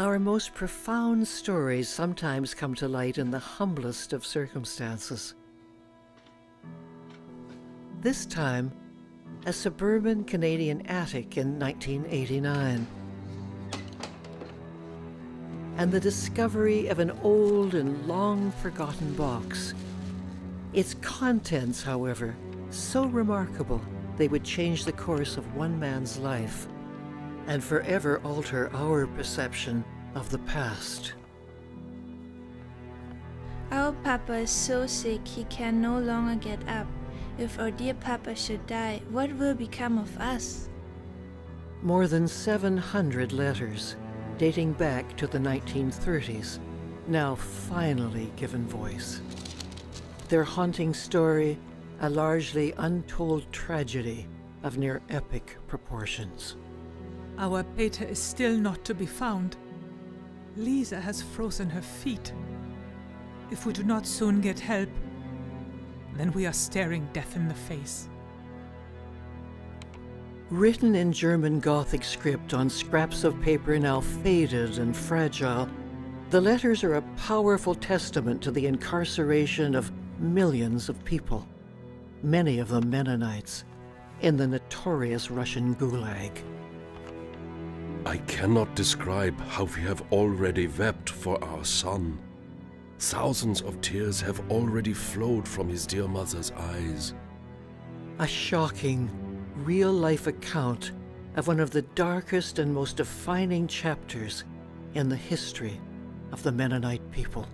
Our most profound stories sometimes come to light in the humblest of circumstances. This time, a suburban Canadian attic in 1989, and the discovery of an old and long-forgotten box. Its contents, however, so remarkable they would change the course of one man's life and forever alter our perception of the past. Our Papa is so sick he can no longer get up. If our dear Papa should die, what will become of us? More than 700 letters, dating back to the 1930s, now finally given voice. Their haunting story, a largely untold tragedy of near epic proportions. Our Peter is still not to be found. Lisa has frozen her feet. If we do not soon get help, then we are staring death in the face. Written in German Gothic script on scraps of paper now faded and fragile, the letters are a powerful testament to the incarceration of millions of people, many of them Mennonites, in the notorious Russian Gulag. I cannot describe how we have already wept for our son. Thousands of tears have already flowed from his dear mother's eyes. A shocking, real-life account of one of the darkest and most defining chapters in the history of the Mennonite people.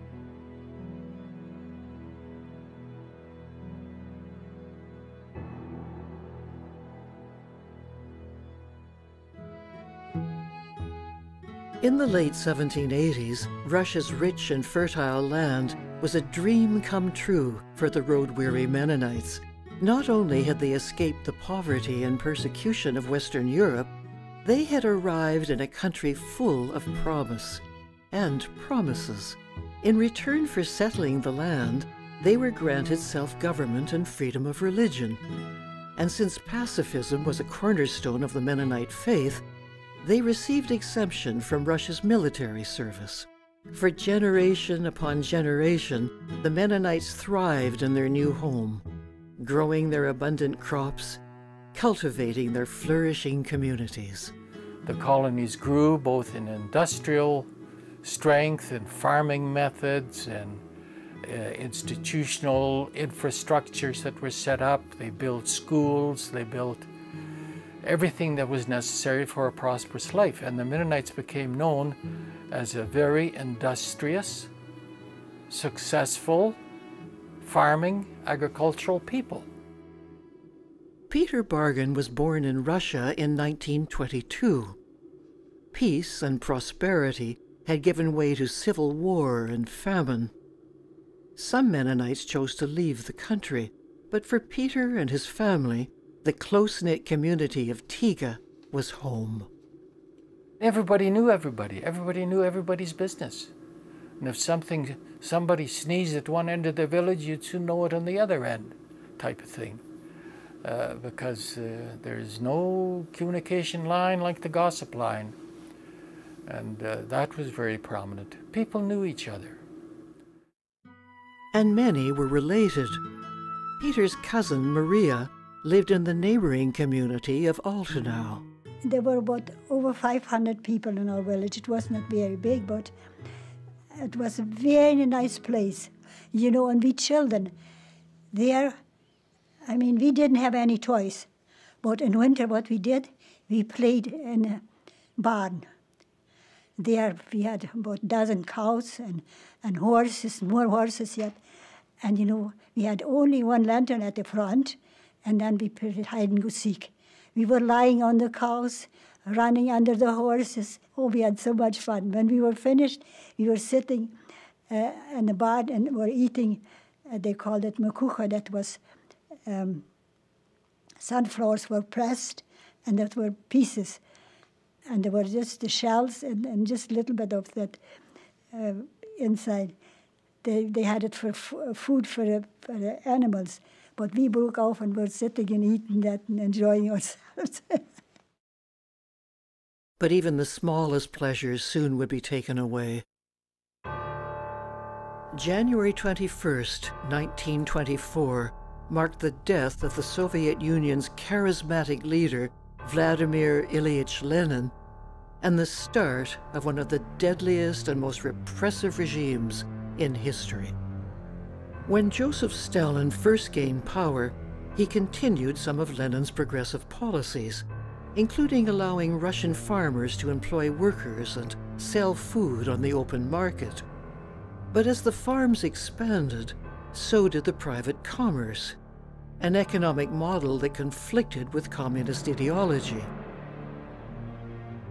In the late 1780s, Russia's rich and fertile land was a dream come true for the road-weary Mennonites. Not only had they escaped the poverty and persecution of Western Europe, they had arrived in a country full of promise and promises. In return for settling the land, they were granted self-government and freedom of religion. And since pacifism was a cornerstone of the Mennonite faith, they received exemption from Russia's military service. For generation upon generation, the Mennonites thrived in their new home, growing their abundant crops, cultivating their flourishing communities. The colonies grew both in industrial strength and farming methods and institutional infrastructures that were set up. They built schools, they built everything that was necessary for a prosperous life. And the Mennonites became known as a very industrious, successful, farming, agricultural people. Peter Bargen was born in Russia in 1922. Peace and prosperity had given way to civil war and famine. Some Mennonites chose to leave the country, but for Peter and his family, the close-knit community of Tiga was home. Everybody knew everybody. Everybody knew everybody's business. And if somebody sneezed at one end of the village, you'd soon know it on the other end, type of thing. Because there's no communication line like the gossip line. And that was very prominent. People knew each other. And many were related. Peter's cousin, Maria, lived in the neighboring community of Altenau. There were about over 500 people in our village. It was not very big, but it was a very nice place. You know, and we children, there, I mean, we didn't have any toys. But in winter, what we did, we played in a barn. There we had about a dozen cows and horses, more horses yet. And, you know, we had only one lantern at the front, and then we played hide and go seek. We were lying on the cows, running under the horses. Oh, we had so much fun. When we were finished, we were sitting in the barn and were eating, they called it makucha, that was sunflowers were pressed, and that were pieces. And there were just the shells and just a little bit of that inside. They had it for food for the animals. But we broke off and were sitting and eating that and enjoying ourselves. But even the smallest pleasures soon would be taken away. January 21st, 1924, marked the death of the Soviet Union's charismatic leader, Vladimir Ilyich Lenin, and the start of one of the deadliest and most repressive regimes in history. When Joseph Stalin first gained power, he continued some of Lenin's progressive policies, including allowing Russian farmers to employ workers and sell food on the open market. But as the farms expanded, so did the private commerce, an economic model that conflicted with communist ideology.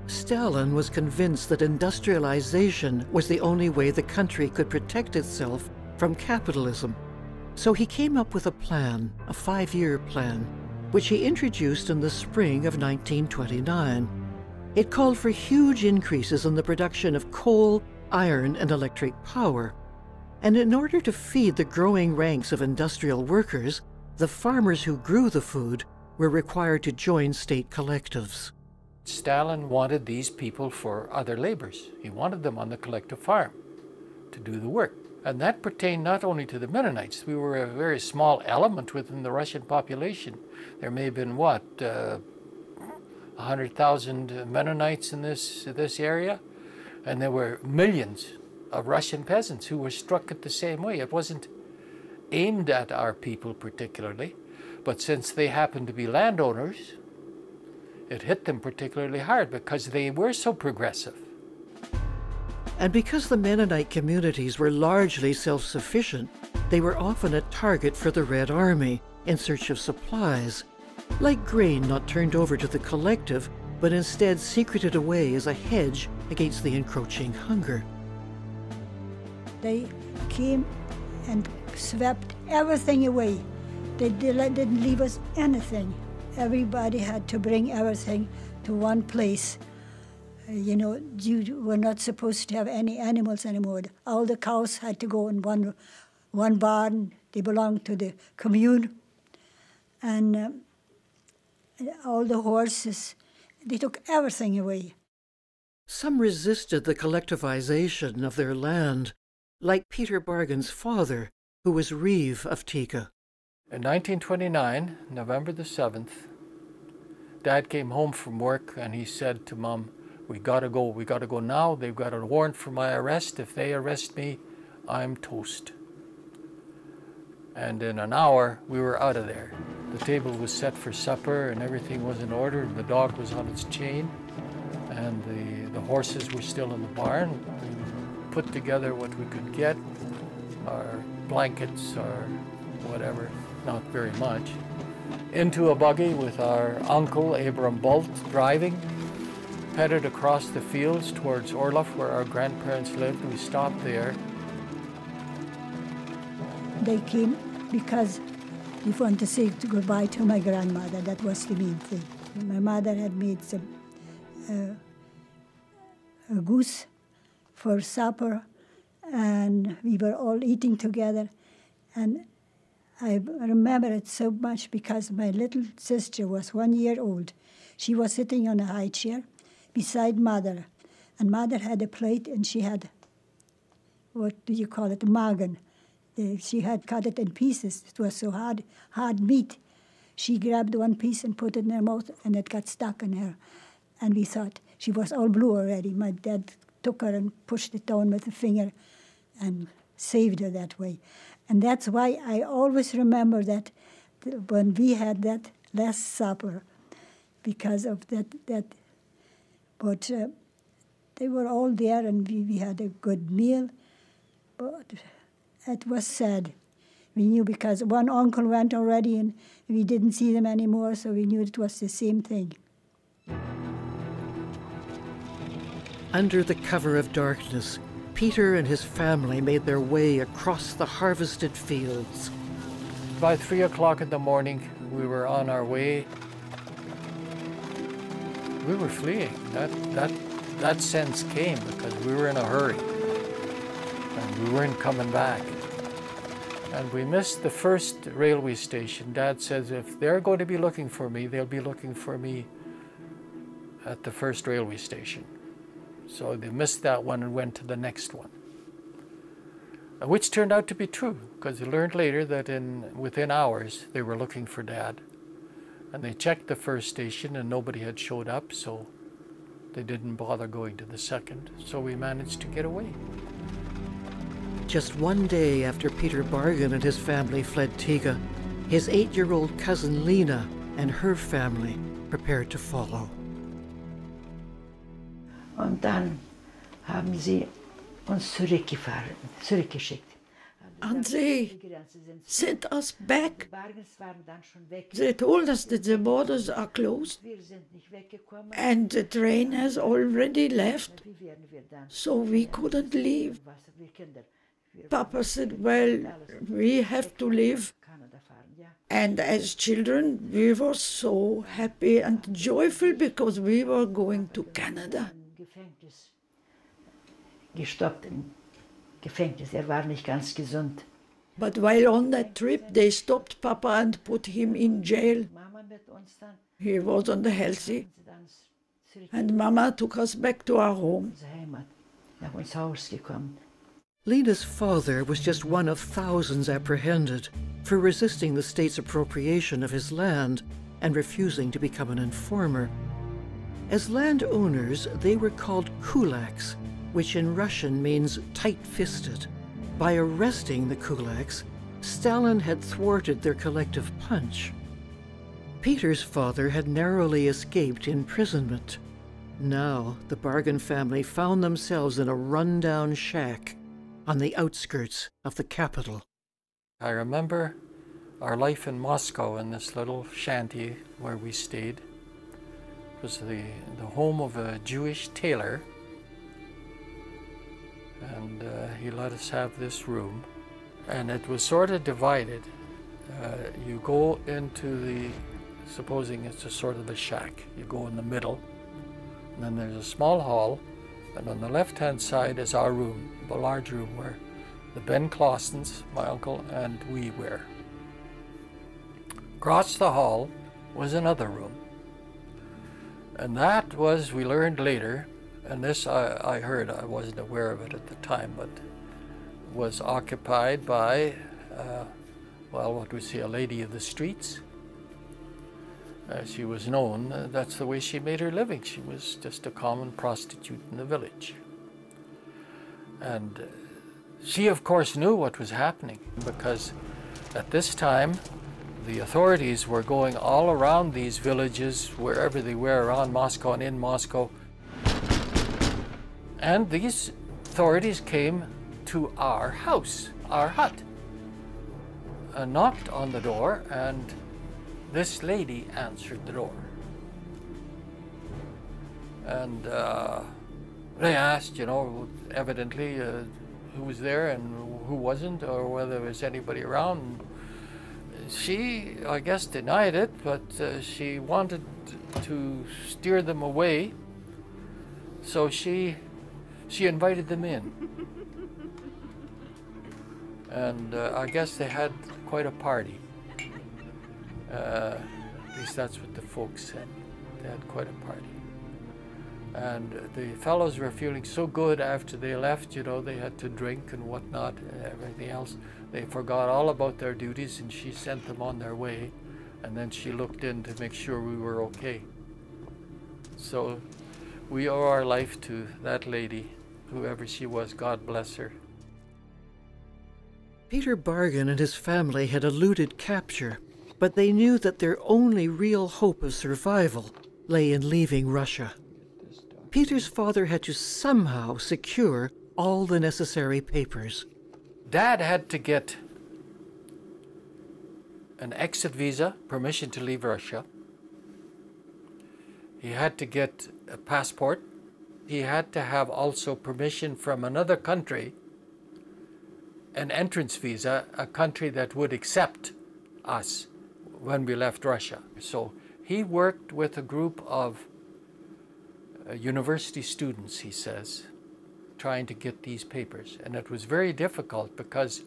Stalin was convinced that industrialization was the only way the country could protect itself from capitalism. So he came up with a plan, a 5-year plan, which he introduced in the spring of 1929. It called for huge increases in the production of coal, iron, and electric power. And in order to feed the growing ranks of industrial workers, the farmers who grew the food were required to join state collectives. Stalin wanted these people for other labors. He wanted them on the collective farm to do the work. And that pertained not only to the Mennonites. We were a very small element within the Russian population. There may have been, 100,000 Mennonites in this area? And there were millions of Russian peasants who were struck at the same way. It wasn't aimed at our people particularly, but since they happened to be landowners, it hit them particularly hard because they were so progressive. And because the Mennonite communities were largely self-sufficient, they were often a target for the Red Army in search of supplies, like grain not turned over to the collective, but instead secreted away as a hedge against the encroaching hunger. They came and swept everything away. They didn't leave us anything. Everybody had to bring everything to one place. You know, you were not supposed to have any animals anymore. All the cows had to go in one barn. They belonged to the commune. And all the horses, they took everything away. Some resisted the collectivization of their land, like Peter Bargen's father, who was Reeve of Tika. In 1929, November the 7th, Dad came home from work and he said to Mom, we gotta go now. They've got a warrant for my arrest. If they arrest me, I'm toast. And in an hour, we were out of there. The table was set for supper and everything was in order. And the dog was on its chain and the horses were still in the barn. We put together what we could get, our blankets or whatever, not very much, into a buggy with our uncle, Abram Bolt, driving, headed across the fields towards Orloff, where our grandparents lived. We stopped there. They came because we wanted to say goodbye to my grandmother. That was the main thing. My mother had made some a goose for supper, and we were all eating together. And I remember it so much because my little sister was 1 year old. She was sitting on a high chair beside Mother, and Mother had a plate, and she had, what do you call it, a magen. She had cut it in pieces. It was so hard meat. She grabbed one piece and put it in her mouth, and it got stuck in her. And we thought, she was all blue already. My dad took her and pushed it down with a finger and saved her that way. And that's why I always remember that when we had that last supper, because of that. But they were all there, and we had a good meal. But it was sad. We knew because one uncle went already, and we didn't see them anymore, so we knew it was the same thing. Under the cover of darkness, Peter and his family made their way across the harvested fields. By 3 o'clock in the morning, we were on our way. We were fleeing. That sense came because we were in a hurry, and we weren't coming back. And we missed the first railway station. Dad says, if they're going to be looking for me, they'll be looking for me at the first railway station. So they missed that one and went to the next one. Which turned out to be true, because they learned later that within hours they were looking for Dad. And they checked the first station and nobody had showed up, so they didn't bother going to the second. So we managed to get away. Just one day after Peter Bargen and his family fled Tiga, his 8-year-old cousin Lena and her family prepared to follow. Und dann haben sie uns zurückgeschickt. And they sent us back. They told us that the borders are closed and the train has already left, so we couldn't leave. Papa said, well, we have to leave. And as children, we were so happy and joyful because we were going to Canada. Gestoppt im Gefängnis. War nicht ganz gesund. But while on that trip, they stopped Papa and put him in jail. He wasn't healthy. And Mama took us back to our home. Nach uns Haus gekommen. Lena's father was just one of thousands apprehended for resisting the state's appropriation of his land and refusing to become an informer. As landowners, they were called kulaks, which in Russian means tight-fisted. By arresting the kulaks, Stalin had thwarted their collective punch. Peter's father had narrowly escaped imprisonment. Now, the Bargen family found themselves in a run-down shack on the outskirts of the capital. I remember our life in Moscow in this little shanty where we stayed. It was the home of a Jewish tailor, and he let us have this room. And it was sort of divided. You go into the, supposing it's a sort of a shack, you go in the middle, and then there's a small hall, and on the left-hand side is our room, the large room where the Ben Clausens, my uncle, and we were. Across the hall was another room. And that was, we learned later, and this I heard, I wasn't aware of it at the time, but was occupied by, well, what we say, a lady of the streets. As she was known, that's the way she made her living. She was just a common prostitute in the village. And she, of course, knew what was happening, because at this time, the authorities were going all around these villages, wherever they were, around Moscow and in Moscow. And these authorities came to our house, our hut, and knocked on the door, and this lady answered the door. And they asked, you know, evidently who was there and who wasn't, or whether there was anybody around. She, I guess, denied it, but she wanted to steer them away, so she invited them in. And I guess they had quite a party. At least that's what the folks said. They had quite a party. And the fellows were feeling so good after they left, you know, they had to drink and whatnot and everything else. They forgot all about their duties, and she sent them on their way. And then she looked in to make sure we were okay. So we owe our life to that lady, whoever she was, God bless her. Peter Bargen and his family had eluded capture, but they knew that their only real hope of survival lay in leaving Russia. Peter's father had to somehow secure all the necessary papers. Dad had to get an exit visa, permission to leave Russia. He had to get a passport. He had to have also permission from another country, an entrance visa, a country that would accept us when we left Russia. So he worked with a group of university students, he says, trying to get these papers. And it was very difficult because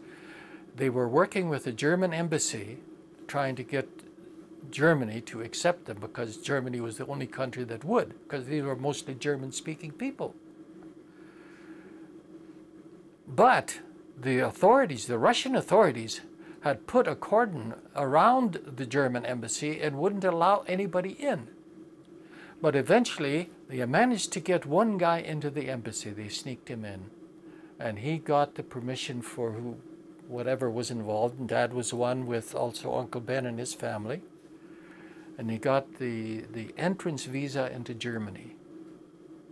they were working with the German embassy trying to get Germany to accept them, because Germany was the only country that would, because these were mostly German-speaking people. But the authorities, the Russian authorities, had put a cordon around the German embassy and wouldn't allow anybody in. But eventually, they managed to get one guy into the embassy. They sneaked him in. And he got the permission for whatever was involved. And Dad was one with also Uncle Ben and his family. And he got the entrance visa into Germany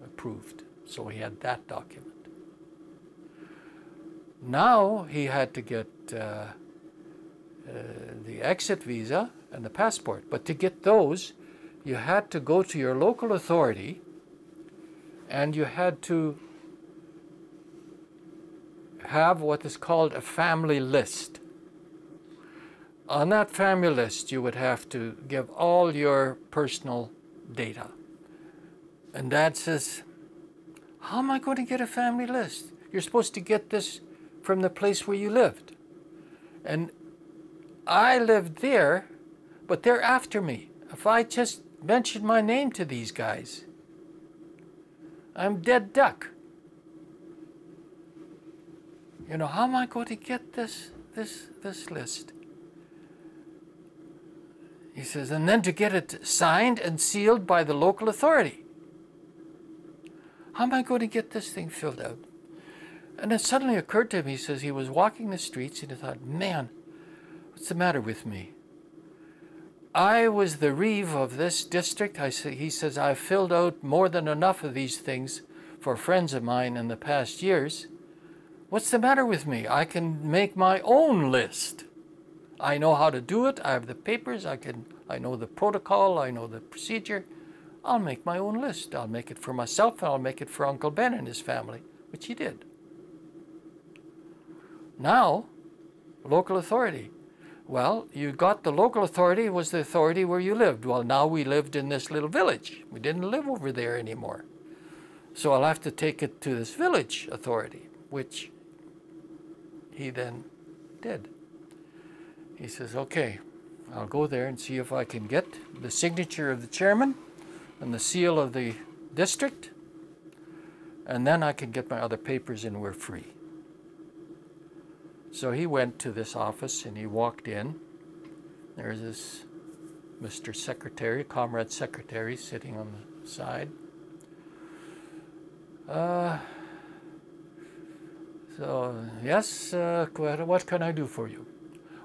approved. So he had that document. Now he had to get the exit visa and the passport. But to get those, you had to go to your local authority and you had to have what is called a family list. On that family list, you would have to give all your personal data. And Dad says, how am I going to get a family list? You're supposed to get this from the place where you lived. And I lived there, but they're after me. If I just mention my name to these guys, I'm dead duck. You know, how am I going to get this list? He says, and then to get it signed and sealed by the local authority. How am I going to get this thing filled out? And it suddenly occurred to him, he says, he was walking the streets and he thought, man, what's the matter with me? I was the reeve of this district. He says, I've filled out more than enough of these things for friends of mine in the past years. What's the matter with me? I can make my own list. I know how to do it. I have the papers. I know the protocol. I know the procedure. I'll make my own list. I'll make it for myself and I'll make it for Uncle Ben and his family, which he did. Now, local authority. Well, you got the local authority was the authority where you lived. Well, now we lived in this little village. We didn't live over there anymore. So I'll have to take it to this village authority, which he then did. He says, okay, I'll go there and see if I can get the signature of the chairman and the seal of the district, and then I can get my other papers and we're free. So he went to this office and he walked in. There's this Mr. Secretary, Comrade Secretary, sitting on the side. So, yes, what can I do for you?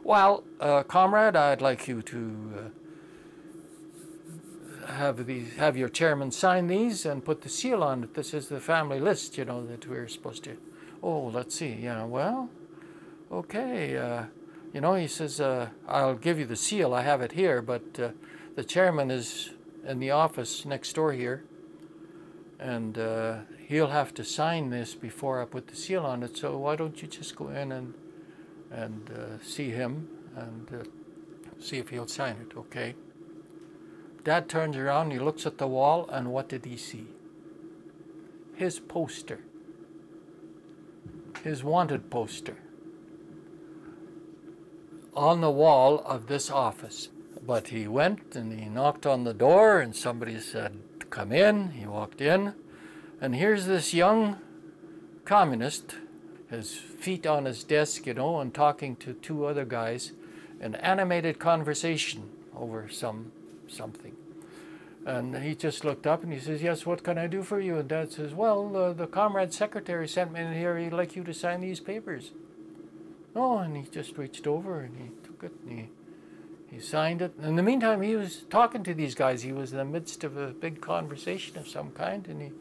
Well, Comrade, I'd like you to have your chairman sign these and put the seal on it. This is the family list, you know, that we're supposed to. Oh, let's see. Yeah, well, okay. You know, he says, I'll give you the seal. I have it here, but the chairman is in the office next door here, and he'll have to sign this before I put the seal on it. So why don't you just go in and see him and see if he'll sign it, okay? Dad turns around, he looks at the wall, and what did he see? His poster. His wanted poster on the wall of this office. But he went and he knocked on the door and somebody said, come in. He walked in, and here's this young communist, his feet on his desk, you know, and talking to two other guys, an animated conversation over something. And he just looked up and he says, yes, what can I do for you? And Dad says, well, the Comrade Secretary sent me in here. He'd like you to sign these papers. Oh, and he just reached over and he took it and he signed it. In the meantime, he was talking to these guys. He was in the midst of a big conversation of some kind, and he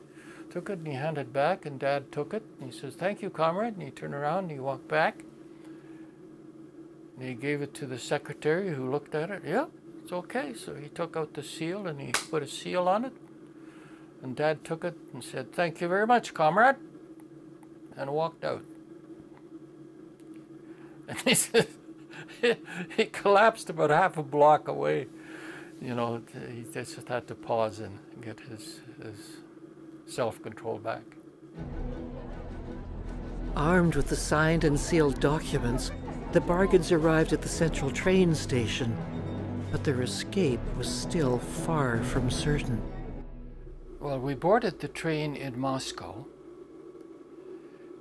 took it and he handed it back, and Dad took it and he says, thank you, Comrade. And he turned around and he walked back. And he gave it to the secretary, who looked at it. Yeah, it's okay. So he took out the seal and he put a seal on it. And Dad took it and said, thank you very much, Comrade, and walked out. And he said, he collapsed about half a block away. You know, he just had to pause and get his self-control back. Armed with the signed and sealed documents, the Bargens arrived at the central train station. but their escape was still far from certain. Well, we boarded the train in Moscow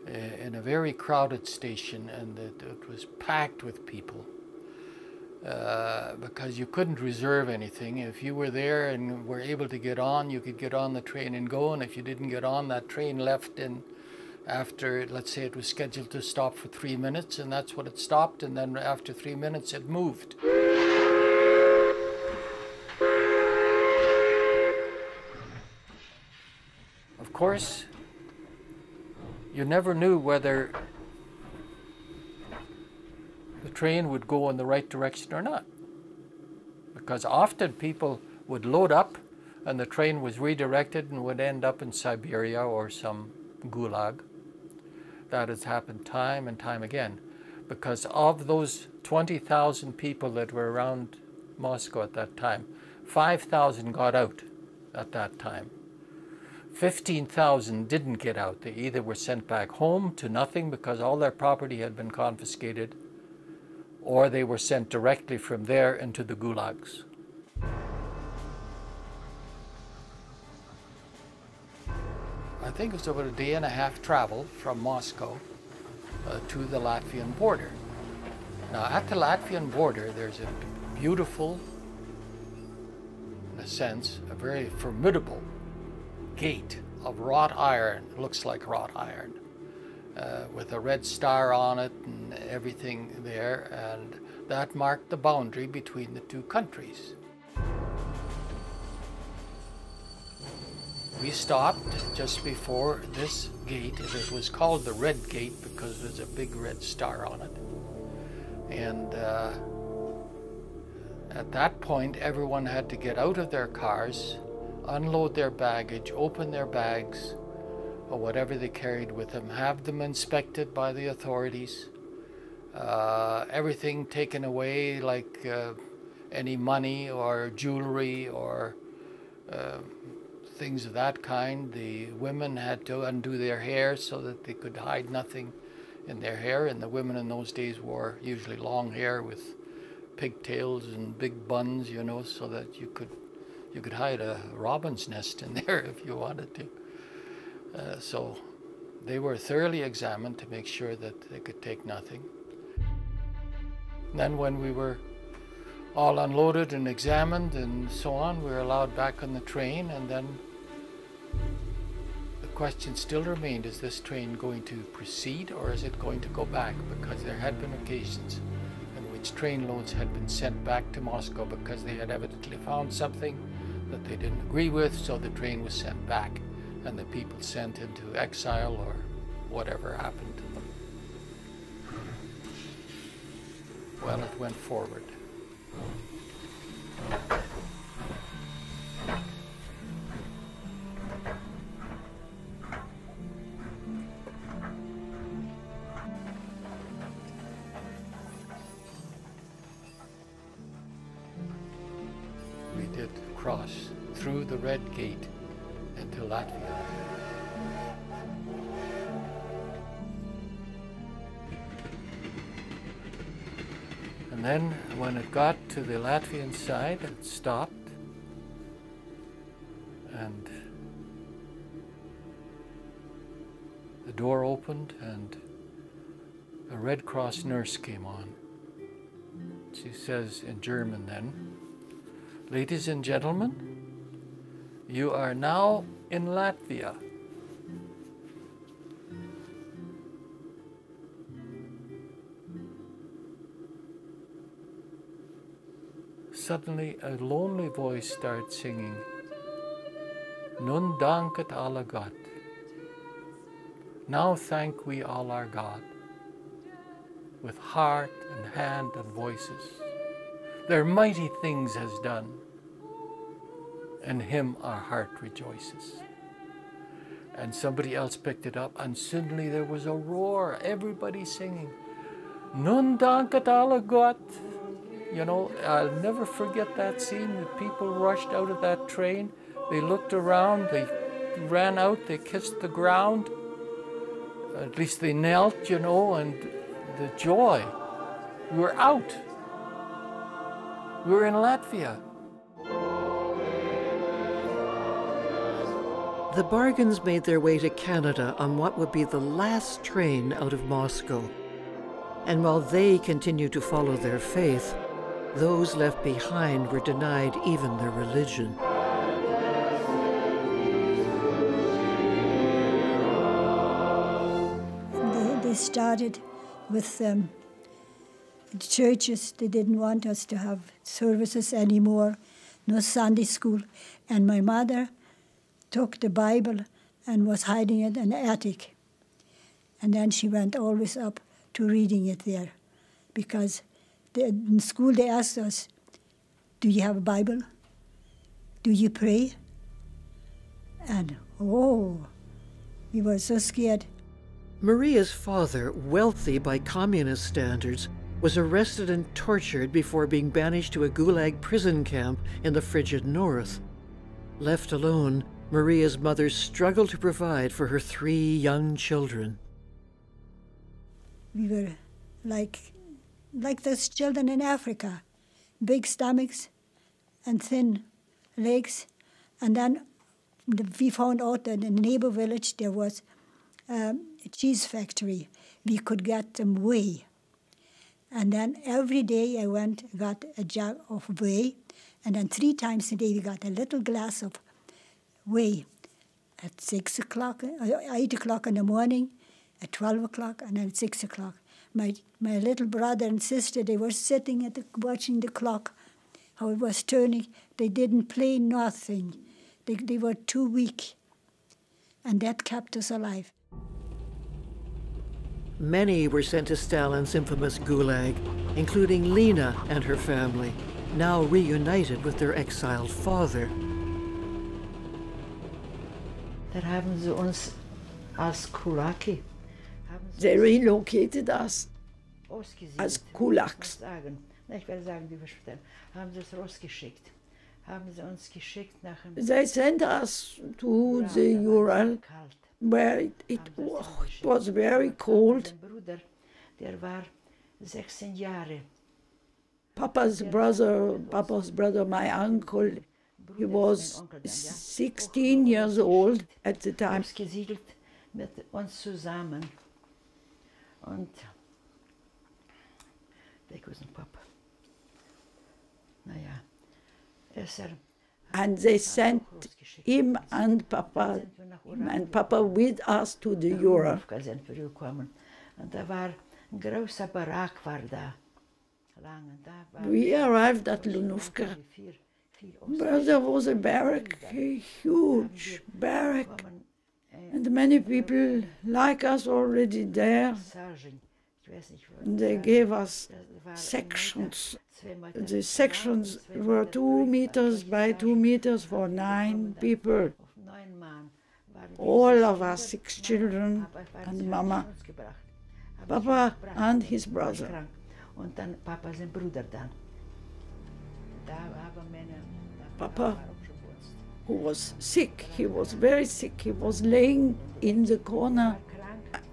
in a very crowded station, and it was packed with people because you couldn't reserve anything. If you were there and were able to get on, you could get on the train and go, and if you didn't get on, that train left in after, let's say it was scheduled to stop for 3 minutes, and that's what it stopped, and then after 3 minutes it moved. Of course, you never knew whether the train would go in the right direction or not, because often people would load up and the train was redirected and would end up in Siberia or some gulag. That has happened time and time again, because of those 20,000 people that were around Moscow at that time, 5,000 got out at that time. 15,000 didn't get out. They either were sent back home to nothing because all their property had been confiscated, or they were sent directly from there into the gulags. I think it was about a day and a half travel from Moscow to the Latvian border. Now at the Latvian border there's a beautiful, in a sense, a very formidable gate of wrought iron, looks like wrought iron, with a red star on it and everything there, and that marked the boundary between the two countries. We stopped just before this gate. It was called the Red Gate because there's a big red star on it. And at that point, everyone had to get out of their cars, unload their baggage, open their bags, or whatever they carried with them, have them inspected by the authorities, everything taken away, like any money or jewelry or things of that kind. The women had to undo their hair so that they could hide nothing in their hair, and the women in those days wore usually long hair with pigtails and big buns, you know, so that you could hide a robin's nest in there if you wanted to. So they were thoroughly examined to make sure that they could take nothing. And then when we were all unloaded and examined and so on, we were allowed back on the train, and then the question still remained, is this train going to proceed or is it going to go back? Because there had been occasions in which train loads had been sent back to Moscow because they had evidently found something that they didn't agree with, so the train was sent back and the people sent into exile or whatever happened to them. Well, it went forward. We did cross through the Red Gate into Latvia. And then when it got to the Latvian side, it stopped, and the door opened and a Red Cross nurse came on. She says in German then, "Ladies and gentlemen, you are now in Latvia." Suddenly a lonely voice starts singing, "Nun danket alle Gott." Now thank we all our God, with heart and hand and voices. Their mighty things has done, and him our heart rejoices. And somebody else picked it up, and suddenly there was a roar, everybody singing, "Nun danket alle Gott." You know, I'll never forget that scene. The people rushed out of that train. They looked around, they ran out, they kissed the ground. At least they knelt, you know, and the joy. We were out. We were in Latvia. The Bargens made their way to Canada on what would be the last train out of Moscow. And while they continued to follow their faith, those left behind were denied even their religion. They started with the churches. They didn't want us to have services anymore, no Sunday school. And my mother took the Bible and was hiding it in the attic. And then she went always up to reading it there. Because in school they asked us, do you have a Bible? Do you pray? And oh, we were so scared. Maria's father, wealthy by communist standards, was arrested and tortured before being banished to a Gulag prison camp in the frigid north. Left alone, Maria's mother struggled to provide for her 3 young children. We were like those children in Africa, big stomachs and thin legs. And then we found out that in the neighbor village there was a cheese factory. We could get them whey. And then every day I got a jug of whey, and then 3 times a day we got a little glass of whey at 6 o'clock, 8 o'clock in the morning, at 12 o'clock, and then at 6 o'clock. My little brother and sister, they were sitting watching the clock, how it was turning. They didn't play nothing. They were too weak. And that kept us alive. Many were sent to Stalin's infamous Gulag, including Lena and her family, now reunited with their exiled father. Dann haben sie uns als Kulaki. They relocated us as kulaks. Ich werde sagen, wie wir später. Haben sie es rausgeschickt. Haben sie uns geschickt nach dem. They sent us to the Ural, where it was very cold. Bruder, der war 16 Jahre. Papa's brother, my uncle, he was 16 years old at the time. Gesiedelt mit uns zusammen. Und weg was ein Papa. Naja, and they sent him and Papa with us to the Ural. Und da war ein großer Barack war da. We arrived at Lunovka. There was a barrack, a huge barrack, and many people like us already there. And they gave us sections. The sections were 2 meters by 2 meters for 9 people. All of us 6 children and Mama, Papa and his brother. Und dann Papa sein Bruder dann. Papa, who was sick, he was very sick. He was laying in the corner,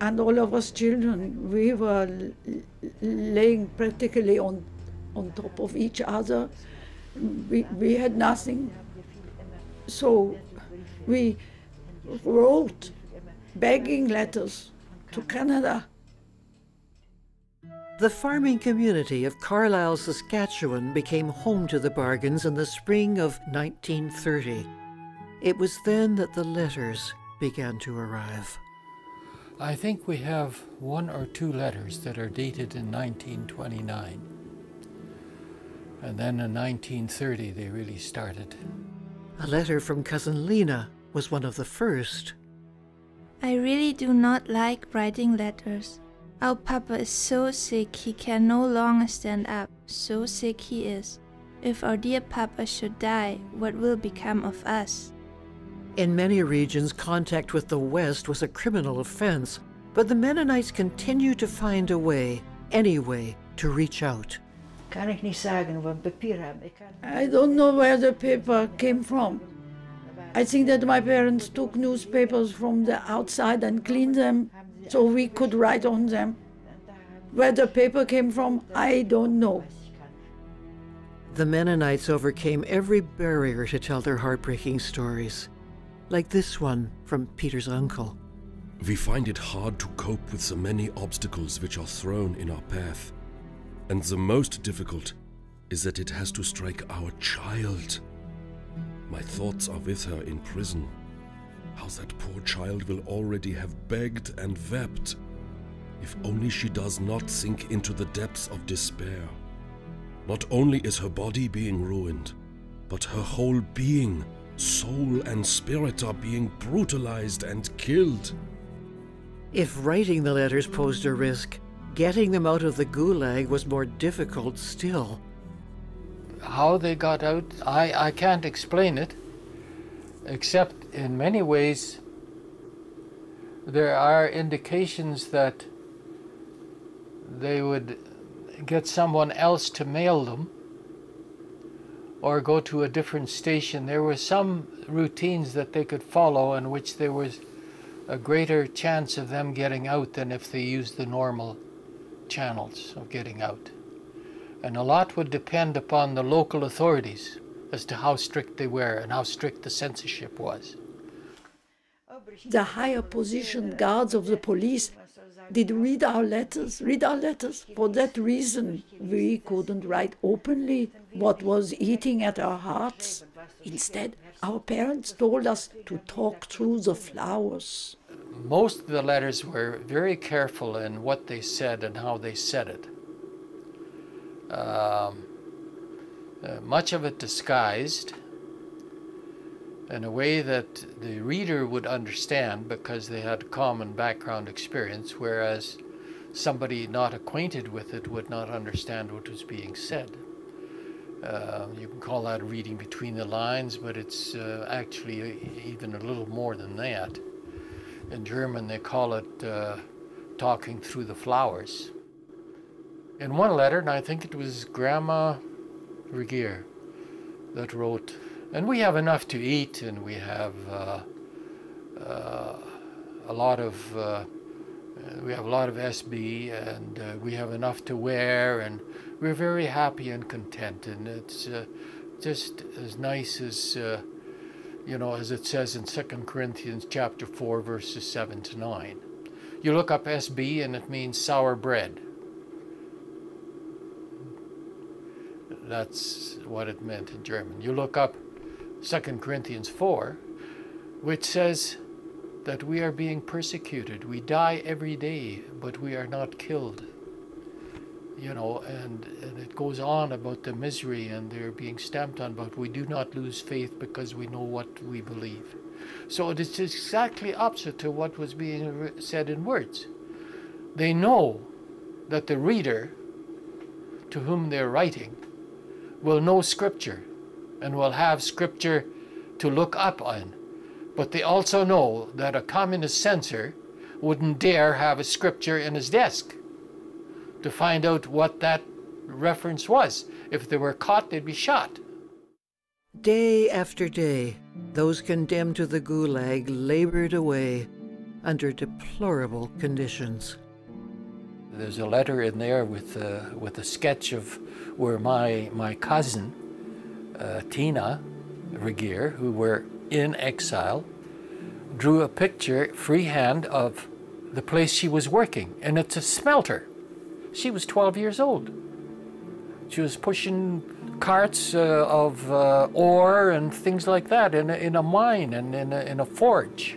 and all of us children, we were laying practically on top of each other. We had nothing, so we wrote begging letters to Canada. The farming community of Carlisle, Saskatchewan became home to the Bargens in the spring of 1930. It was then that the letters began to arrive. I think we have 1 or 2 letters that are dated in 1929. And then in 1930 they really started. A letter from cousin Lena was one of the first. I really do not like writing letters. Our Papa is so sick he can no longer stand up. So sick he is. If our dear Papa should die, what will become of us? In many regions, contact with the West was a criminal offense, but the Mennonites continued to find a way, any way, to reach out. Kann ich nicht sagen, wo ein Papier haben. I don't know where the paper came from. I think that my parents took newspapers from the outside and cleaned them so we could write on them. Where the paper came from, I don't know. The Mennonites overcame every barrier to tell their heartbreaking stories, like this one from Peter's uncle. We find it hard to cope with the many obstacles which are thrown in our path. And the most difficult is that it has to strike our child. My thoughts are with her in prison. How that poor child will already have begged and wept, if only she does not sink into the depths of despair. Not only is her body being ruined, but her whole being, soul and spirit are being brutalized and killed. If writing the letters posed a risk, getting them out of the Gulag was more difficult still. How they got out, I can't explain it, except in many ways there are indications that they would get someone else to mail them or go to a different station. There were some routines that they could follow in which there was a greater chance of them getting out than if they used the normal channels of getting out. And a lot would depend upon the local authorities as to how strict they were and how strict the censorship was. The higher position guards of the police did read our letters. For that reason, we couldn't write openly what was eating at our hearts. Instead, our parents told us to talk through the flowers. Most of the letters were very careful in what they said and how they said it. Much of it disguised in a way that the reader would understand because they had common background experience, whereas somebody not acquainted with it would not understand what was being said. You can call that reading between the lines, but it's actually even a little more than that. In German, they call it talking through the flowers. In one letter, and I think it was Grandma Regier that wrote, and we have enough to eat, and we have a lot of SB, and we have enough to wear, and we're very happy and content, and it's just as nice as you know, as it says in 2 Corinthians chapter 4, verses 7 to 9. You look up SB, and it means sour bread. That's what it meant in German. You look up 2 Corinthians 4, which says that we are being persecuted. We die every day, but we are not killed. You know, and it goes on about the misery and they're being stamped on, but we do not lose faith because we know what we believe. So it is exactly opposite to what was being said in words. They know that the reader to whom they're writing will know Scripture and will have Scripture to look up on. But they also know that a communist censor wouldn't dare have a Scripture in his desk to find out what that reference was. If they were caught, they'd be shot. Day after day, those condemned to the Gulag labored away under deplorable conditions. There's a letter in there with a sketch of where my cousin, Tina Regier, who were in exile, drew a picture freehand of the place she was working, and it's a smelter. She was 12 years old. She was pushing carts of ore and things like that in a mine and in a forge.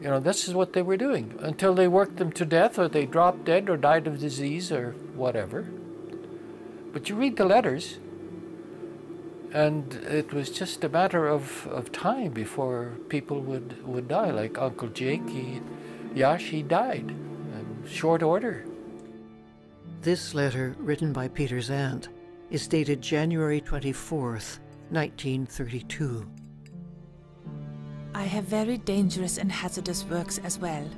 You know, this is what they were doing until they worked them to death, or they dropped dead or died of disease or whatever. But you read the letters, and it was just a matter of time before people would die. Like Uncle Jake, he died in short order. This letter, written by Peter's aunt, is dated January 24th, 1932. I have very dangerous and hazardous works as well.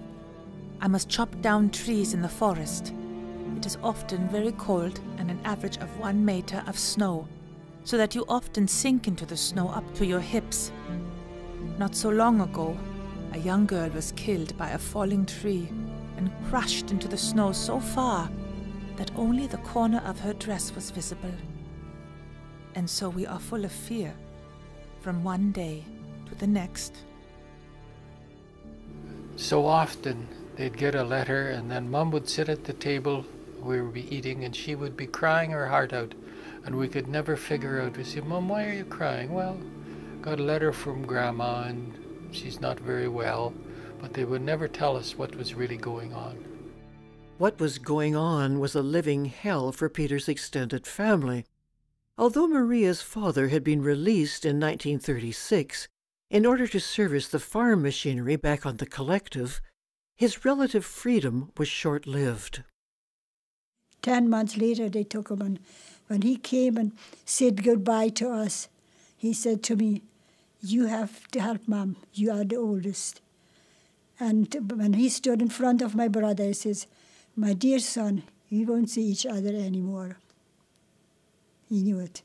I must chop down trees in the forest. It is often very cold and an average of 1 meter of snow, so that you often sink into the snow up to your hips. Not so long ago, a young girl was killed by a falling tree and crushed into the snow so far that only the corner of her dress was visible. and so we are full of fear, from one day to the next. So often they'd get a letter, and then Mom would sit at the table, we would be eating, and she would be crying her heart out, and we could never figure out. We said, "Mom, why are you crying?" "Well, got a letter from Grandma, and she's not very well," but they would never tell us what was really going on. What was going on was a living hell for Peter's extended family. Although Maria's father had been released in 1936 in order to service the farm machinery back on the collective, his relative freedom was short-lived. 10 months later, they took him, and when he came and said goodbye to us, he said to me, "You have to help Mom. You are the oldest." And when he stood in front of my brother, he says, "My dear son, we won't see each other anymore." He knew it.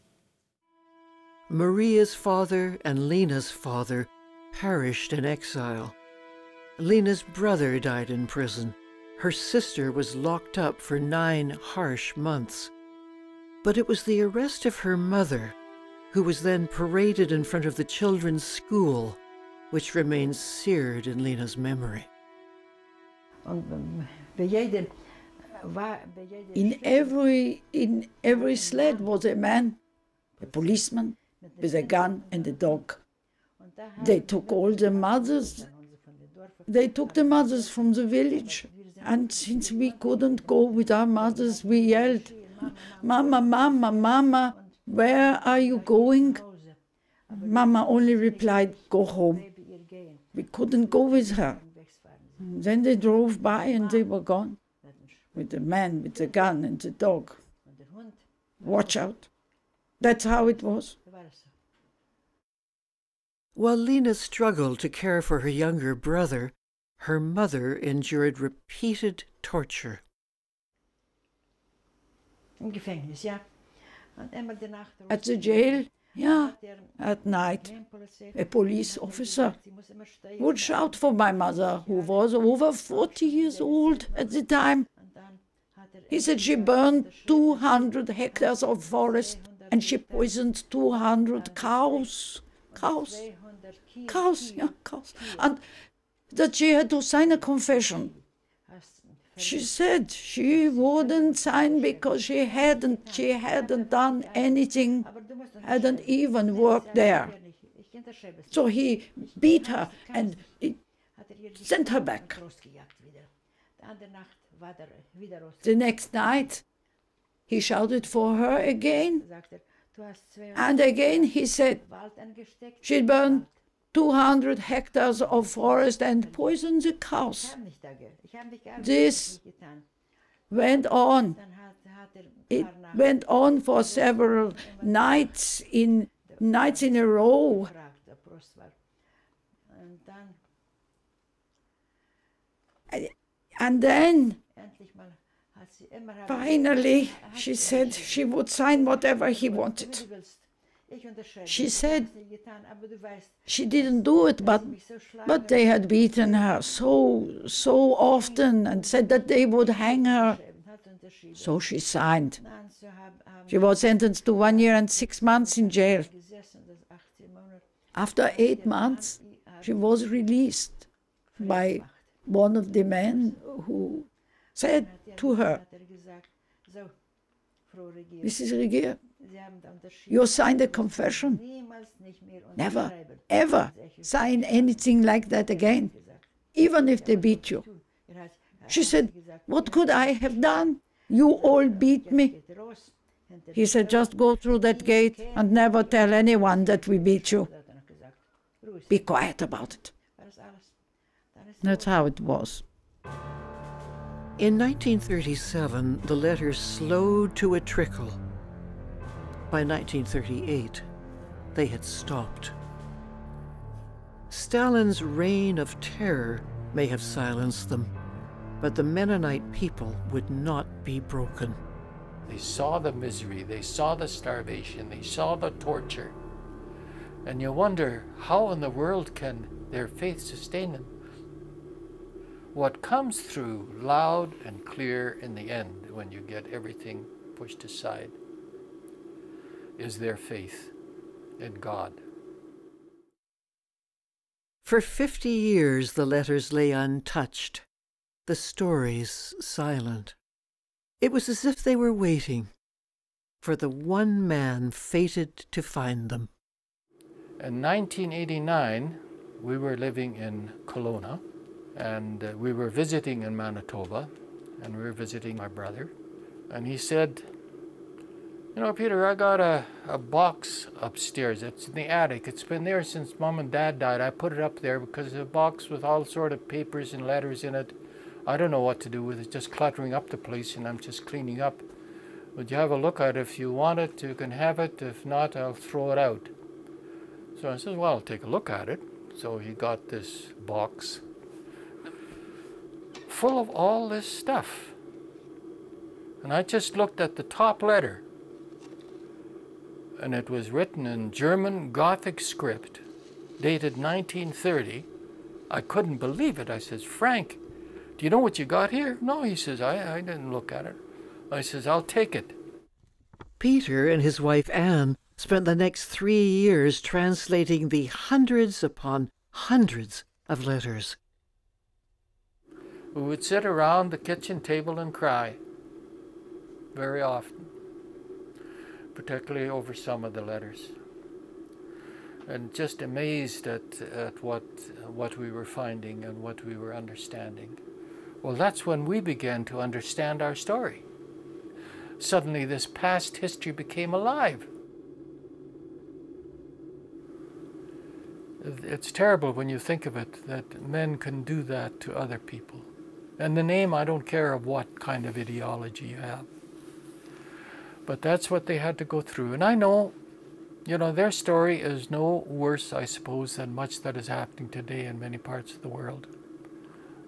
Maria's father and Lena's father perished in exile. Lena's brother died in prison. Her sister was locked up for 9 harsh months. But it was the arrest of her mother, who was then paraded in front of the children's school, which remains seared in Lena's memory. In every sled was a man, a policeman, with a gun and a dog. They took all the mothers. They took the mothers from the village. And since we couldn't go with our mothers, we yelled, "Mama, Mama, Mama, where are you going?" Mama only replied, "Go home." We couldn't go with her. Then they drove by and they were gone, with the man with the gun and the dog. Watch out. That's how it was. While Lena struggled to care for her younger brother, her mother endured repeated torture. At the jail, yeah, at night, a police officer would shout for my mother, who was over 40 years old at the time. He said she burned 200 hectares of forest and she poisoned 200 cows. Cows, yeah, cows. And that she had to sign a confession. She said she wouldn't sign because she hadn't done anything, hadn't even worked there. So he beat her and sent her back. The next night, he shouted for her again. And again he said she'd burned 200 hectares of forest and poisoned the cows. This went on. It went on for several nights in a row. And then finally, she said she would sign whatever he wanted. She said she didn't do it, but they had beaten her so often and said that they would hang her. So she signed. She was sentenced to 1 year and 6 months in jail. After 8 months, she was released by one of the men who said to her, "Mrs. Regier, you signed a confession. Never, ever sign anything like that again, even if they beat you." She said, "What could I have done? You all beat me." He said, "Just go through that gate and never tell anyone that we beat you. Be quiet about it." That's how it was. In 1937, the letters slowed to a trickle. By 1938, they had stopped. Stalin's reign of terror may have silenced them, but the Mennonite people would not be broken. They saw the misery, they saw the starvation, they saw the torture. And you wonder, how in the world can their faith sustain them? What comes through loud and clear in the end when you get everything pushed aside is their faith in God. For 50 years the letters lay untouched, the stories silent. It was as if they were waiting for the one man fated to find them. In 1989, we were living in Kelowna, and we were visiting in Manitoba, and we were visiting my brother. And he said, "You know, Peter, I got a box upstairs. It's in the attic. It's been there since Mom and Dad died. I put it up there because it's a box with all sort of papers and letters in it. I don't know what to do with it, just cluttering up the place, and I'm just cleaning up. Would you have a look at it? If you want it, you can have it. If not, I'll throw it out." So I said, "Well, I'll take a look at it." So he got this box full of all this stuff. And I just looked at the top letter, and it was written in German Gothic script, dated 1930. I couldn't believe it. I says, "Frank, do you know what you got here?" "No," he says, I didn't look at it. I says, "I'll take it." Peter and his wife Anne spent the next 3 years translating the hundreds upon hundreds of letters. We would sit around the kitchen table and cry very often, particularly over some of the letters, and just amazed at what we were finding and what we were understanding. Well, that's when we began to understand our story. Suddenly this past history became alive. It's terrible when you think of it, that men can do that to other people. And the name, I don't care of what kind of ideology you have. But that's what they had to go through. And I know, you know, their story is no worse, I suppose, than much that is happening today in many parts of the world.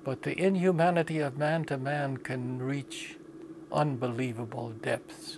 But the inhumanity of man to man can reach unbelievable depths.